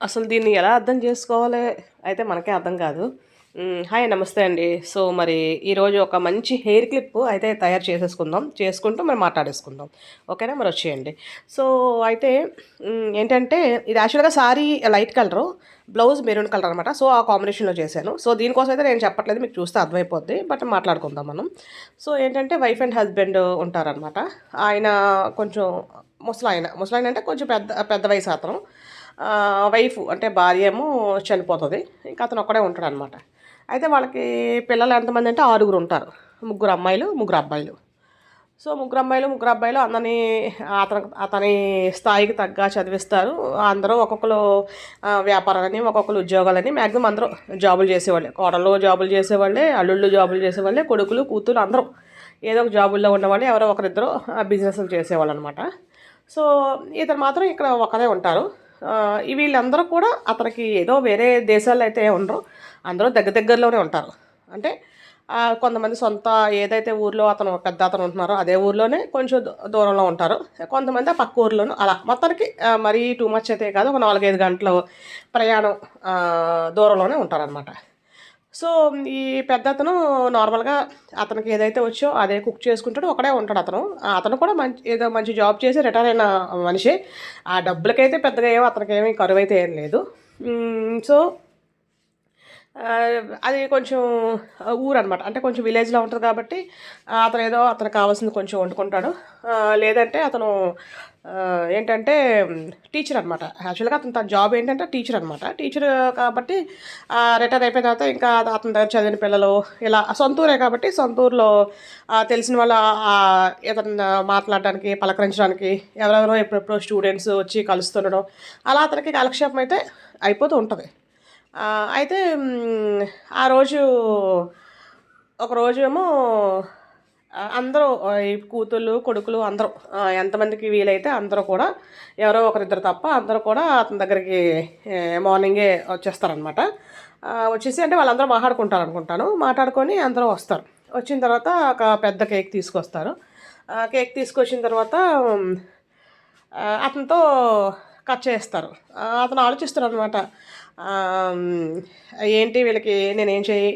అసలు దీన్ని ఎలా అర్థం చేసుకోవాలి అయితే మనకే అర్థం కాదు. హాయ్ నమస్తే అండి. సో మరి ఈరోజు ఒక మంచి హెయిర్ క్లిప్ అయితే తయారు చేసేసుకుందాం. చేసుకుంటూ మరి మాట్లాడేసుకుందాం. ఓకేనా? మరి వచ్చేయండి. సో అయితే ఏంటంటే ఇది యాక్చువల్గా sorry light colour, blouse maroon colour అనమాట. సో ఆ కాంబినేషన్లో చేశాను. సో దీనికోసం అయితే నేను చెప్పట్లేదు, మీకు చూస్తే అర్థమైపోద్ది. బట్ మాట్లాడుకుందాం మనం. సో ఏంటంటే వైఫ్ అండ్ హస్బెండ్ ఉంటారనమాట. ఆయన కొంచెం ముసలాయన అంటే కొంచెం పెద్ద పెద్ద వయసు అతను. వైఫ్ అంటే భార్య ఏమో చనిపోతుంది. ఇంకా అతను ఒక్కడే ఉంటాడనమాట. అయితే వాళ్ళకి పిల్లలు ఎంతమంది అంటే 6 ఉంటారు. 3 అమ్మాయిలు, 3 అబ్బాయిలు. సో 3 అమ్మాయిలు, 3 అబ్బాయిలు అందరినీ అతని స్థాయికి తగ్గ చదివిస్తారు. అందరూ ఒక్కొక్కరు వ్యాపారాలని, ఒక్కొక్కరు ఉద్యోగాలని, మ్యాక్సిమం అందరూ జాబులు చేసేవాళ్ళే. కోడళ్ళు జాబులు చేసేవాళ్ళే, అల్లుళ్ళు జాబులు చేసేవాళ్ళే, కొడుకులు కూతురు అందరూ ఏదో ఒక జాబుల్లో ఉన్నవాళ్ళు, ఎవరో ఒకరిద్దరు బిజినెస్లు చేసేవాళ్ళు అనమాట. సో ఇతను మాత్రం ఇక్కడ ఒకరే ఉంటారు. వీళ్ళందరూ కూడా అతనికి ఏదో వేరే దేశాల్లో అయితే ఉండరు, అందరూ దగ్గరలోనే ఉంటారు. అంటే కొంతమంది సొంత ఏదైతే ఊర్లో అతను ఉంటున్నారో అదే ఊర్లోనే కొంచెం దూరంలో ఉంటారు. కొంతమంది ఆ పక్క ఊర్లోనూ అలా మొత్తానికి మరీ టూ మచ్ అయితే కాదు, ఒక 4-5 గంటలు ప్రయాణం దూరంలోనే ఉంటారనమాట. సో ఈ పెద్దతను నార్మల్గా అతనికి ఏదైతే వచ్చో అదే కుక్ చేసుకుంటాడు, ఒకడే ఉంటాడు అతను. అతను కూడా ఏదో మంచి జాబ్ చేసి రిటైర్ అయిన మనిషి. ఆ డబ్బులకైతే పెద్దగా అతనికి ఏమీ కరువు అయితే ఏం లేదు. సో అది కొంచెం ఊరనమాట. అంటే కొంచెం విలేజ్‌లో ఉంటది కాబట్టి అతనికి కావాల్సింది కొంచెం వండుకుంటాడు. లేదంటే అతను ఏంటంటే టీచర్ అనమాట. యాక్చువల్‌గా తన జాబ్ ఏంటంటే టీచర్ అనమాట. టీచర్ కాబట్టి రిటైర్ అయిపోయిన తర్వాత ఇంకా అతని దగ్గర చదివిన పిల్లలు ఇలా సొంత ఊరే కాబట్టి సొంత ఊర్లో తెలిసిన వాళ్ళ ఏదన్నా మాట్లాడడానికి, పలకరించడానికి ఎవరెవరో ఎప్పుడెప్పుడో స్టూడెంట్స్ వచ్చి కలుస్తుండడం, అలా అతనికి కాలక్షేపం అయితే అయిపోతూ ఉంటది. అయితే ఆ రోజు ఒకరోజు ఏమో అందరూ ఈ కూతుళ్ళు, కొడుకులు అందరూ ఎంతమందికి వీలైతే అందరూ కూడా ఎవరో ఒకరిద్దరు తప్ప అందరూ కూడా అతని దగ్గరికి మార్నింగే వచ్చేస్తారనమాట. వచ్చేసి అంటే వాళ్ళందరూ మాట్లాడుకుంటారు మాట్లాడుకొని అందరూ వస్తారు. వచ్చిన తర్వాత ఒక పెద్ద కేక్ తీసుకొస్తారు. కేక్ తీసుకొచ్చిన తర్వాత అతనితో కట్ చేస్తారు. అతను ఆలోచిస్తారనమాట. ఏంటి వీళ్ళకి నేను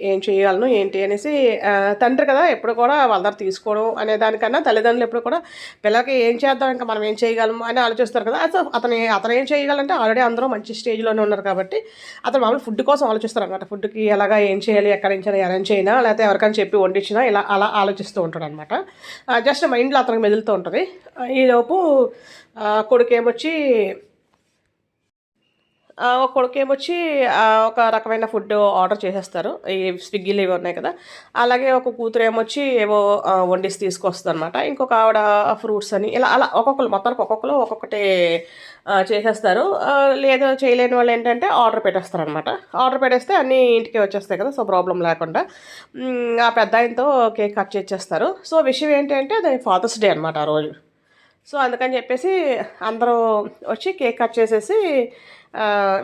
ఏం చేయగలను ఏంటి అనేసి. తండ్రి కదా ఎప్పుడు కూడా వాళ్ళ దగ్గర తీసుకోవడం అనే దానికన్నా తల్లిదండ్రులు ఎప్పుడు కూడా పిల్లలకి ఏం చేద్దాం, ఇంకా మనం ఏం చేయగలం అని ఆలోచిస్తారు కదా. సో అతను ఏం చేయగలంటే ఆల్రెడీ అందరూ మంచి స్టేజ్లోనే ఉన్నారు కాబట్టి అతను మామూలు ఫుడ్ కోసం ఆలోచిస్తారు అనమాట. ఫుడ్కి ఎలాగా ఏం చేయాలి, ఎక్కడ నుంచి అరేంజ్ చేయినా లేకపోతే ఎవరికైనా చెప్పి వండించినా ఇలా అలా ఆలోచిస్తూ ఉంటాడు అనమాట. జస్ట్ మైండ్లో అతనికి మెదులుతూ ఉంటుంది. ఈలోపు కొడుకేమొచ్చి కొడుకేమొచ్చి ఒక రకమైన ఫుడ్ ఆర్డర్ చేసేస్తారు. ఈ స్విగ్గీలో ఇవి ఉన్నాయి కదా. అలాగే ఒక కూతురు ఏమొచ్చి ఏవో వండిసి తీసుకొస్తుందనమాట. ఇంకొక ఆవిడ ఫ్రూట్స్ అని ఇలా అలా మొత్తానికి ఒక్కొక్కటి చేసేస్తారు. లేదు చేయలేని వాళ్ళు ఏంటంటే ఆర్డర్ పెట్టేస్తారనమాట. ఆర్డర్ పెట్టేస్తే అన్నీ ఇంటికి వచ్చేస్తాయి కదా. సో ప్రాబ్లం లేకుండా ఆ పెద్ద ఆయనతో కేక్ కట్ చేసేస్తారు. సో విషయం ఏంటంటే అది ఫాదర్స్ డే అనమాట ఆ రోజు. సో అందుకని చెప్పేసి అందరూ వచ్చి కేక్ కట్ చేసేసి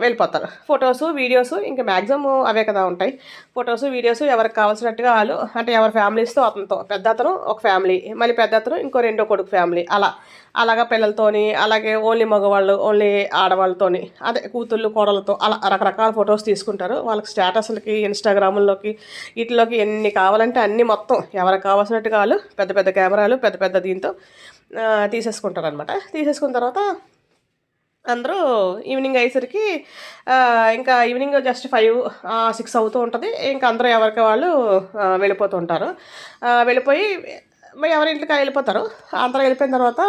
వెళ్ళిపోతారు. ఫొటోసు, వీడియోసు ఇంకా మ్యాక్సిమం అవే కదా ఉంటాయి. ఫొటోసు, వీడియోసు ఎవరికి కావాల్సినట్టుగా వాళ్ళు అంటే ఎవరి ఫ్యామిలీస్తో అతనితో పెద్ద అతను ఒక ఫ్యామిలీ, మళ్ళీ పెద్ద అతను ఇంకో రెండో కొడుకు ఫ్యామిలీ అలాగా పిల్లలతోని, అలాగే ఓన్లీ మగవాళ్ళు, ఓన్లీ ఆడవాళ్ళతోని, అదే కూతుళ్ళు, కోడలతో అలా రకరకాల ఫొటోస్ తీసుకుంటారు. వాళ్ళకి స్టేటస్లకి, ఇన్స్టాగ్రాముల్లోకి వీటిలోకి ఎన్ని కావాలంటే అన్నీ మొత్తం ఎవరికి కావాల్సినట్టుగా వాళ్ళు పెద్ద పెద్ద కెమెరాలు పెద్ద దీంతో తీసేసుకుంటారనమాట. తీసేసుకున్న తర్వాత అందరూ ఈవినింగ్ అయ్యేసరికి ఇంకా ఈవినింగ్ జస్ట్ 5-6 అవుతూ ఉంటుంది. ఇంకా అందరూ ఎవరికి వాళ్ళు వెళ్ళిపోతూ ఉంటారు. వెళ్ళిపోయి ఎవరింటికి వెళ్ళిపోతారు. అందరూ వెళ్ళిపోయిన తర్వాత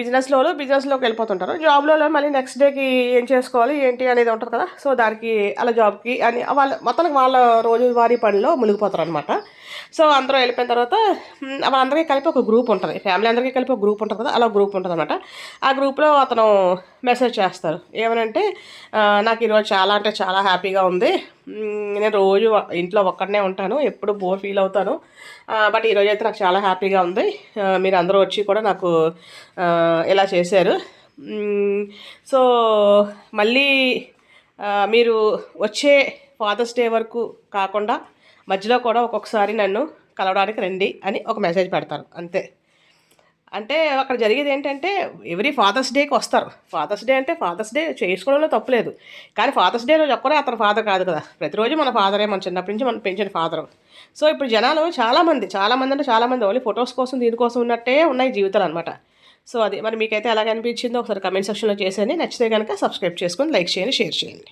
బిజినెస్లోకి వెళ్ళిపోతుంటారు. జాబ్లో మళ్ళీ నెక్స్ట్ డేకి ఏం చేసుకోవాలి ఏంటి అనేది ఉంటుంది కదా. సో దానికి అలా జాబ్కి అని మొత్తానికి వాళ్ళ రోజువారీ పనిలో మునిగిపోతారు అనమాట. సో అందరూ వెళ్ళిపోయిన తర్వాత వాళ్ళందరికీ కలిపి ఒక గ్రూప్ ఉంటుంది, ఫ్యామిలీ అందరికీ కలిపి ఒక గ్రూప్ ఉంటుంది కదా. అలా గ్రూప్ ఉంటుంది అనమాట. ఆ గ్రూప్లో అతను మెసేజ్ చేస్తారు. ఏమనంటే నాకు ఈరోజు చాలా అంటే చాలా హ్యాపీగా ఉంది. నేను రోజు ఇంట్లో ఒక్కడనే ఉంటాను, ఎప్పుడు బోర్ ఫీల్ అవుతాను. బట్ ఈరోజు అయితే నాకు చాలా హ్యాపీగా ఉంది. మీరు అందరూ వచ్చి కూడా నాకు ఇలా చేశారు. సో మళ్ళీ మీరు వచ్చే ఫాదర్స్ డే వరకు కాకుండా మధ్యలో కూడా ఒక్కొక్కసారి నన్ను కలవడానికి రండి అని ఒక మెసేజ్ పెడతారు అంతే. అంటే అక్కడ జరిగేది ఏంటంటే ఎవ్రీ ఫాదర్స్ డేకి వస్తారు. ఫాదర్స్ డే అంటే ఫాదర్స్ డే చేసుకోవడంలో తప్పులేదు. కానీ ఫాదర్స్ డే రోజు ఒక్కరే అతని ఫాదర్ కాదు కదా! ప్రతిరోజు మన ఫాదరే, మన చిన్నప్పటి నుంచి మనం పెంచిన ఫాదరు. సో, ఇప్పుడు జనాలు చాలామంది అంటే చాలామంది ఓన్లీ ఫోటోస్ కోసం, దీనికోసం ఉన్నట్టే ఉన్నాయి జీవితాలనమాట. సో, అది మరి మీకైతే ఎలాగనిపించిందో ఒకసారి కమెంట్ సెక్షన్‌లో చేసేయండి. నచ్చితే గనక సబ్స్క్రైబ్ చేసుకొని, లైక్ చేయండి, షేర్ చేయండి.